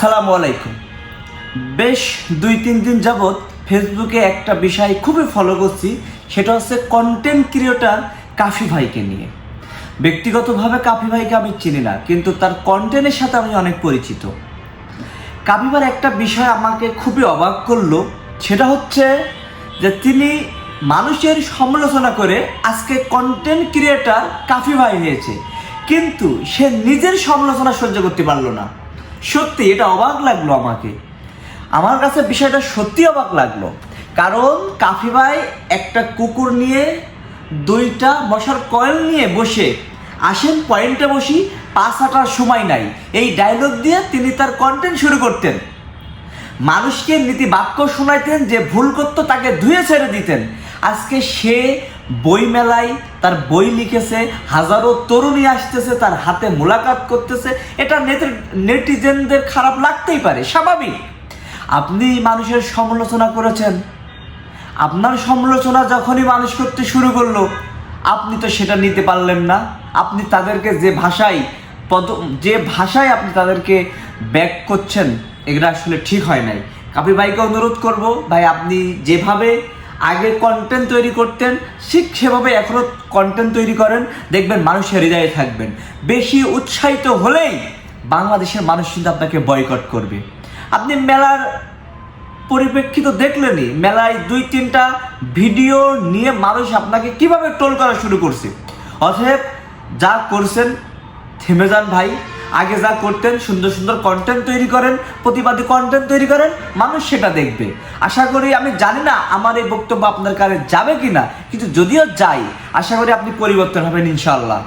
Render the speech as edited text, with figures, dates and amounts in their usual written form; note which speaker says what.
Speaker 1: আসসালামু আলাইকুম। বেশ 2-3 দিন যাবৎ ফেসবুকে একটা বিষয় খুবই ফলো করছি, সেটা হচ্ছে কন্টেন্ট ক্রিয়েটর কাফি ভাইকে নিয়ে। ব্যক্তিগতভাবে কাফি ভাইকে আমি চিনি না, কিন্তু তার কন্টেন্টের সাথে আমি অনেক পরিচিত। কাফি ভাইয়ের একটা বিষয় আমাকে খুবই অবাক করলো, সেটা হচ্ছে যে তিনি মানুষের সমালোচনা করে আজকে কন্টেন্ট ক্রিয়েটর কাফি ভাই হয়েছে, কিন্তু সে নিজের সমালোচনা সহ্য করতে পারলো না। সত্যি এটা অবাক লাগলো আমার কাছে বিষয়টা সত্যি অবাক লাগলো। কারণ কাফি ভাই একটা কুকুর নিয়ে 2টা মশার কয়েল নিয়ে বসে আসেন পয়েন্টে বসি, পাশ হাঁটার সময় নাই, এই ডায়লগ দিয়ে তিনি তার কন্টেন্ট শুরু করতেন। মানুষকে নীতি বাক্য শোনাইতেন, যে ভুল করতো তাকে ধুয়ে ছেড়ে দিতেন। আজকে সে বই মেলায় তার বই লিখেছে, হাজারো তরুণী আসতেছে তার হাতে মোলাকাত করতেছে। এটা নেটিজেনদের খারাপ লাগতেই পারে, স্বাভাবিক। আপনি মানুষের সমালোচনা করেছেন, আপনার সমালোচনা যখনই মানুষ করতে শুরু করলো, আপনি তো সেটা নিতে পারলেন না। আপনি তাদেরকে যে ভাষায় আপনি তাদেরকে ব্যাক করছেন, এগুলো আসলে ঠিক হয় নাই। কাফি ভাইকে অনুরোধ করব, ভাই আপনি যেভাবে আগে কন্টেন্ট তৈরি করতেন ঠিক সেভাবে এখনও কন্টেন্ট তৈরি করেন, দেখবেন মানুষের হৃদয়ে থাকবেন। বেশি উৎসাহিত হলেই বাংলাদেশের মানুষ কিন্তু আপনাকে বয়কট করবে। আপনি মেলার পরিপ্রেক্ষিত দেখলেনই, মেলায় 2-3টা ভিডিও নিয়ে মানুষ আপনাকে কিভাবে ট্রোল করা শুরু করছে। অতএব যা করছেন থেমে যান ভাই। আগে যা করতেন সুন্দর সুন্দর কন্টেন্ট তৈরি করেন, প্রতিবাদী কন্টেন্ট তৈরি করেন, মানুষ সেটা দেখবে। আশা করি, আমি জানি না আমার এই বক্তব্য আপনার কাছে যাবে কিনা, কিন্তু যদিও যাই, আশা করি আপনি পরিবর্তন হবেন ইনশাআল্লাহ।